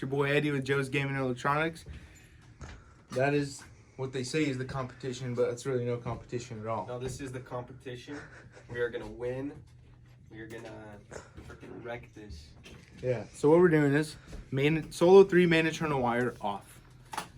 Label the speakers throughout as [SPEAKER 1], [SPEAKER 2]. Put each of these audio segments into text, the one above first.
[SPEAKER 1] your boy Eddie with Joe's Gaming and Electronics. That is what they say is the competition, but it's really no competition at all.
[SPEAKER 2] No, this is the competition. We are gonna win. We are gonna freaking wreck this.
[SPEAKER 1] Yeah. So what we're doing is solo 3 main internal wire off.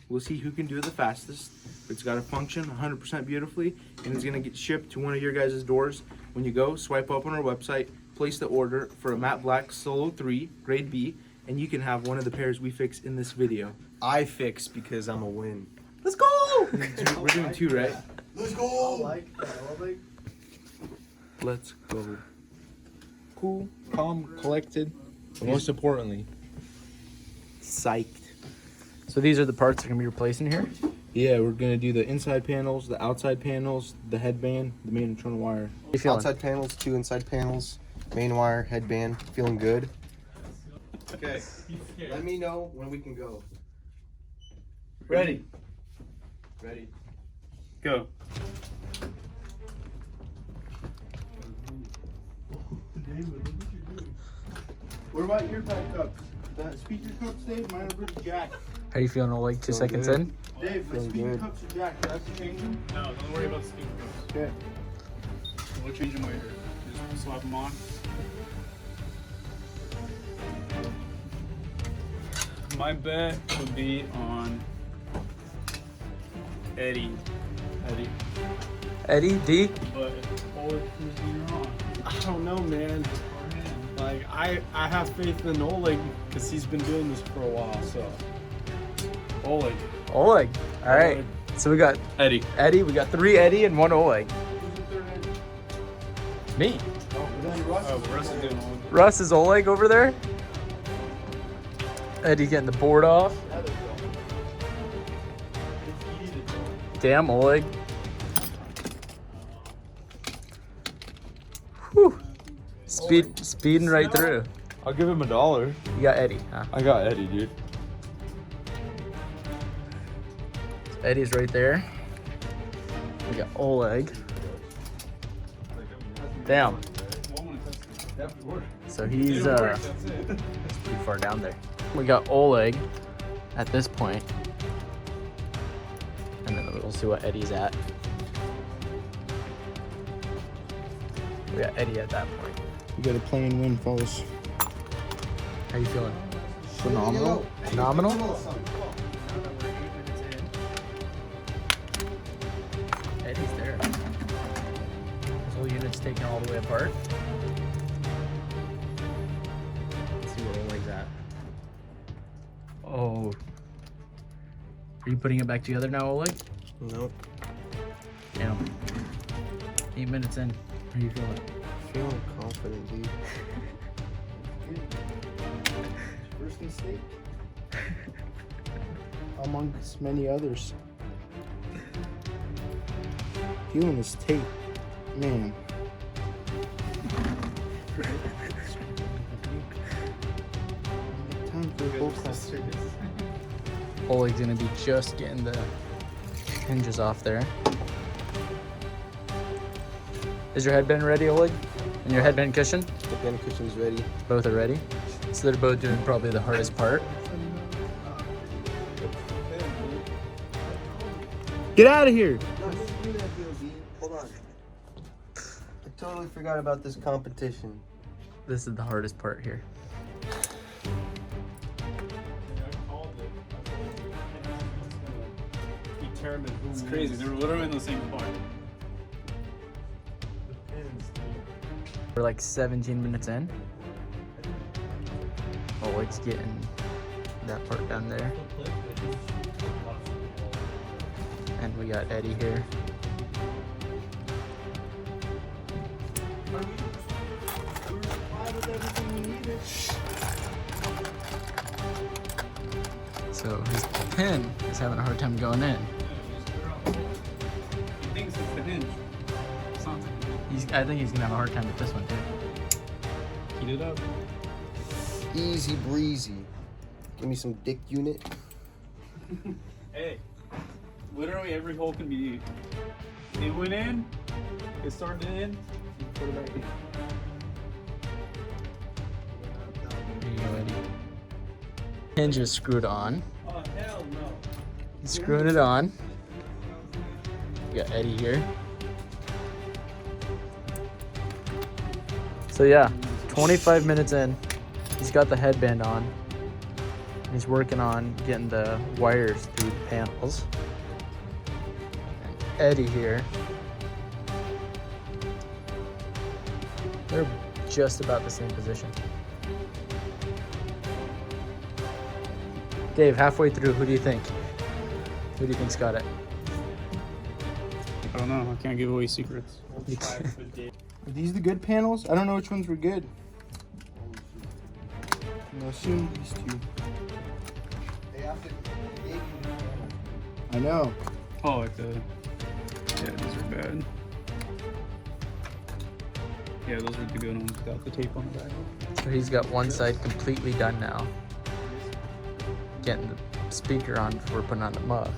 [SPEAKER 1] We'll see who can do it the fastest. It's got to function 100% beautifully, and it's gonna get shipped to one of your guys' doors. When you go, swipe up on our website, place the order for a matte black Solo 3 grade B, and you can have one of the pairs we fix in this video.
[SPEAKER 2] I fix because I'm a win.
[SPEAKER 1] Let's go! We're doing 2, right?
[SPEAKER 2] Let's go!
[SPEAKER 1] Let's go. Cool, calm, collected, but most importantly, psyched.
[SPEAKER 3] So these are the parts that are going to be replacing here?
[SPEAKER 1] Yeah, we're going to do the inside panels, the outside panels, the headband, the main internal wire.
[SPEAKER 3] How you feeling?
[SPEAKER 2] Outside panels, 2 inside panels, main wire, headband. Feeling good? Okay. Let me know when we can go.
[SPEAKER 1] Ready.
[SPEAKER 2] Ready.
[SPEAKER 1] Go. What about your pack cups? The speaker cups, Dave? Mine are pretty jacked.
[SPEAKER 3] How you feeling, Oleg? 2 seconds
[SPEAKER 2] good.
[SPEAKER 3] in?
[SPEAKER 1] Dave, my
[SPEAKER 2] Feeling
[SPEAKER 1] speaker
[SPEAKER 2] good.
[SPEAKER 1] cups are jacked. Do I have to change them?
[SPEAKER 4] No, don't worry about the speaker cups.
[SPEAKER 1] Okay.
[SPEAKER 4] We'll change them later. Just slap them on. My bet would be on Eddie.
[SPEAKER 3] Eddie, D?
[SPEAKER 4] But Oleg proves me wrong.
[SPEAKER 5] I don't know, man. Like, I have faith in Oleg because he's been doing this for a while, so. Oleg.
[SPEAKER 3] Oleg. All right. So we got
[SPEAKER 4] Eddie.
[SPEAKER 3] Eddie. We got 3 Eddie and 1 Oleg. Me.
[SPEAKER 4] Oh, Russ is doing Oleg.
[SPEAKER 3] Russ is Oleg over there. Eddie getting the board off. Damn, Oleg. Whew. Speeding right through.
[SPEAKER 5] I'll give him $1.
[SPEAKER 3] You got Eddie, huh?
[SPEAKER 5] I got Eddie, dude.
[SPEAKER 3] Eddie's right there. We got Oleg. Damn. So he's pretty far down there. We got Oleg at this point. And then we'll see what Eddie's at. We got Eddie at that point.
[SPEAKER 1] You got to play and win, fellas.
[SPEAKER 3] How you feeling?
[SPEAKER 1] Phenomenal.
[SPEAKER 3] Phenomenal? Eddie's there. This whole unit's taken all the way apart. Let's see where Oleg's at. Oh. Are you putting it back together now, Oleg?
[SPEAKER 2] Nope.
[SPEAKER 3] Damn. 8 minutes in. How you feeling?
[SPEAKER 2] Feeling confident, dude.
[SPEAKER 1] First mistake. Amongst many others. Feeling this tape, man. Time for a both sides.
[SPEAKER 3] Oleg's gonna be just getting the hinges off there. Is your headband ready, Oleg? And your headband cushion?
[SPEAKER 2] The band cushion's ready.
[SPEAKER 3] Both are ready. So they're both doing probably the hardest part.
[SPEAKER 1] Get out of here!
[SPEAKER 2] Hold on. I totally forgot about this competition.
[SPEAKER 3] This is the hardest part here.
[SPEAKER 5] Determine who
[SPEAKER 4] It's crazy. They were literally in the same part.
[SPEAKER 3] We're like 17 minutes in. Oleg's getting that part down there. And we got Eddie here. So his pin is having a hard time going in.
[SPEAKER 4] He thinks it's the hinge. It's not the hinge.
[SPEAKER 3] I think he's gonna have a hard time with this one too.
[SPEAKER 4] Heat it up.
[SPEAKER 2] Easy breezy. Give me some dick unit.
[SPEAKER 4] Hey, literally every hole can be. It went in. It started in. You put it back in.
[SPEAKER 3] There you go, Eddie. hinge is screwed on.
[SPEAKER 4] Oh, hell no.
[SPEAKER 3] He's screwing it on. We got Eddie here. So yeah, 25 minutes in, he's got the headband on. He's working on getting the wires through the panels. And Eddie here. They're just about the same position. Dave, halfway through, who do you think? Who do you think's got it?
[SPEAKER 4] I don't know. I can't give away secrets.
[SPEAKER 1] Are these the good panels? I don't know which ones were good. I'll assume these two. I know.
[SPEAKER 4] Oh, like the. Yeah, these are bad. Yeah, those are the good ones without the tape on the back.
[SPEAKER 3] So he's got one side completely done now. Getting the speaker on before putting on the muff.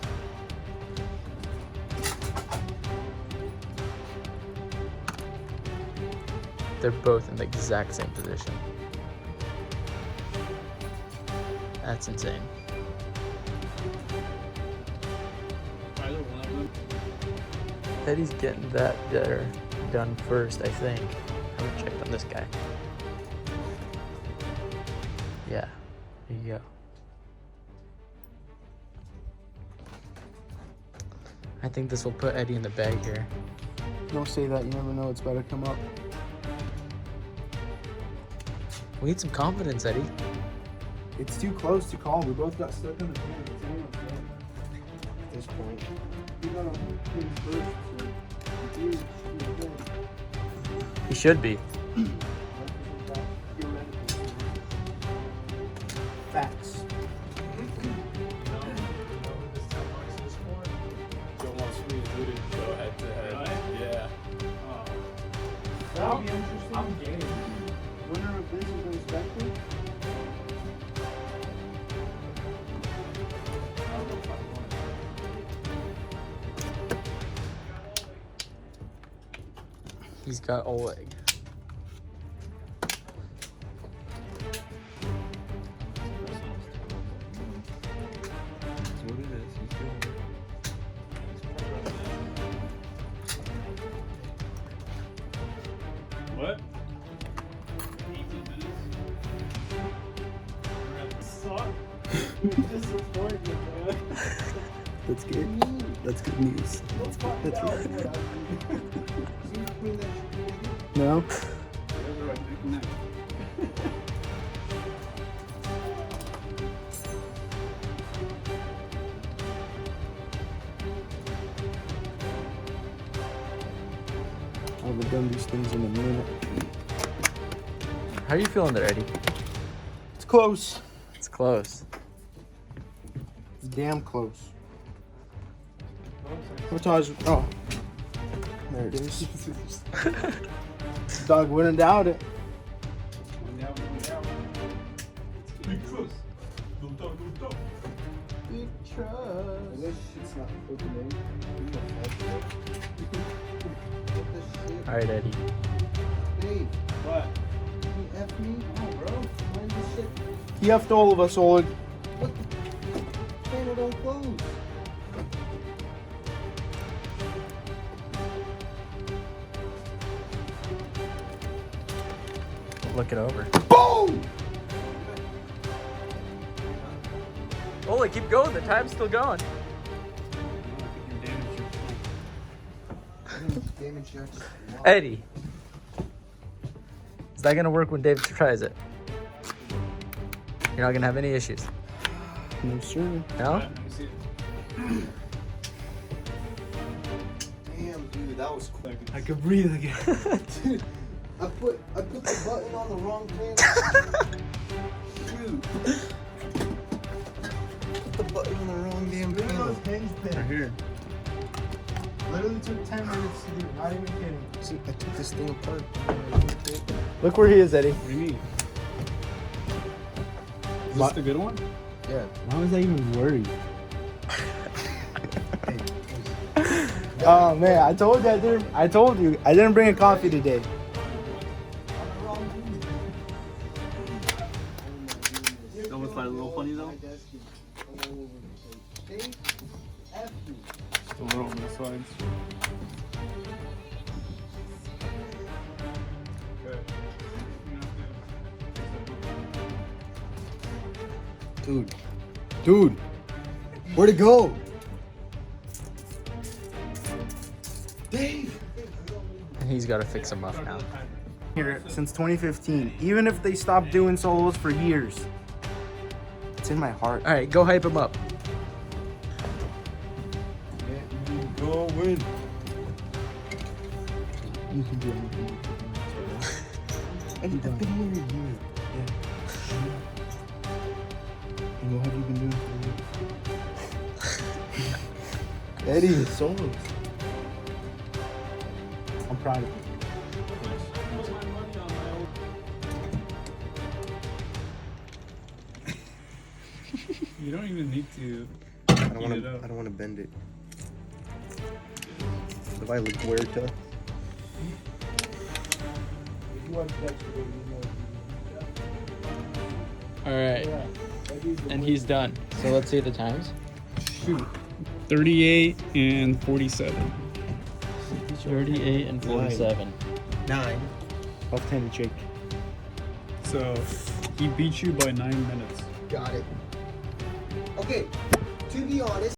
[SPEAKER 3] They're both in the exact same position. That's insane.
[SPEAKER 4] Either one of them.
[SPEAKER 3] Eddie's getting that there done first, I think. I haven't checked on this guy. Yeah, there you go. I think this will put Eddie in the bag here.
[SPEAKER 1] Don't say that. You never know. It's about to come up.
[SPEAKER 3] We need some confidence, Eddie.
[SPEAKER 1] It's too close to call. We both got stuck on the pan. It's anyone's fault.
[SPEAKER 2] At this point.
[SPEAKER 1] We got on pins first, so it's you.
[SPEAKER 3] He should be.
[SPEAKER 1] Facts.
[SPEAKER 5] Go head to head. Yeah.
[SPEAKER 1] That'll be interesting. I'm game. Winner of this is unexpected.
[SPEAKER 3] He's got Oleg.
[SPEAKER 4] What? 18 minutes? Suck.
[SPEAKER 1] That's good. That's good news. That's right. No? I haven't done these things in a minute.
[SPEAKER 3] How are you feeling there, Eddie?
[SPEAKER 1] It's close.
[SPEAKER 3] It's close.
[SPEAKER 1] It's damn close. What's ours? Oh. There it is. Dog wouldn't doubt it. Big trust. I wish it's not opening.
[SPEAKER 3] All right, Eddie.
[SPEAKER 2] Hey,
[SPEAKER 4] What?
[SPEAKER 2] can you F me? Oh, bro. Why is this shit?
[SPEAKER 1] He effed all of us, Oleg.
[SPEAKER 2] What the? Panel don't close.
[SPEAKER 3] Look it over.
[SPEAKER 1] Boom!
[SPEAKER 3] Oleg, keep going. The time's still going.
[SPEAKER 2] Damage here.
[SPEAKER 3] Eddie. Is that gonna work when Dave tries it? You're not gonna have any issues.
[SPEAKER 1] No, sir.
[SPEAKER 3] No?
[SPEAKER 4] Let me see it.
[SPEAKER 2] Damn, dude, that was cool.
[SPEAKER 1] I could breathe again.
[SPEAKER 2] Dude, I put the button on the wrong panel. Dude. Put the button on the wrong damn panel.
[SPEAKER 1] Right here. Literally took 10 minutes to do. Not even kidding.
[SPEAKER 2] See, I took this thing apart.
[SPEAKER 1] Look where he is, Eddie.
[SPEAKER 4] What do you mean? Is this the good one?
[SPEAKER 2] Yeah.
[SPEAKER 1] Why was I even worried? Oh man, I told you I didn't bring a coffee today.
[SPEAKER 4] That was like a little funny though.
[SPEAKER 2] desk is all over the place. They F me.
[SPEAKER 4] Still rolling the slides.
[SPEAKER 2] Dude. Dude. Where'd it go? Dave.
[SPEAKER 3] He's got to fix him up now.
[SPEAKER 1] Here since 2015. Even if they stop doing solos for years, it's in my heart.
[SPEAKER 3] All right, go hype him up.
[SPEAKER 2] Go win.
[SPEAKER 1] You can do anything.
[SPEAKER 2] I've been here a year.
[SPEAKER 1] And what have you been doing for
[SPEAKER 2] Eddie.
[SPEAKER 1] solos? I'm proud of you.
[SPEAKER 4] You don't even need to.
[SPEAKER 2] I don't want
[SPEAKER 4] Eat it
[SPEAKER 2] to.
[SPEAKER 4] up.
[SPEAKER 2] I don't want to bend it. If I look Huerta.
[SPEAKER 3] All right, and he's done. So let's see the times.
[SPEAKER 1] Shoot.
[SPEAKER 4] 38 and 47.
[SPEAKER 3] 38 and 47.
[SPEAKER 2] 9.
[SPEAKER 1] Left-handed shake.
[SPEAKER 4] So he beat you by 9 minutes.
[SPEAKER 2] Got it. Okay. To be honest.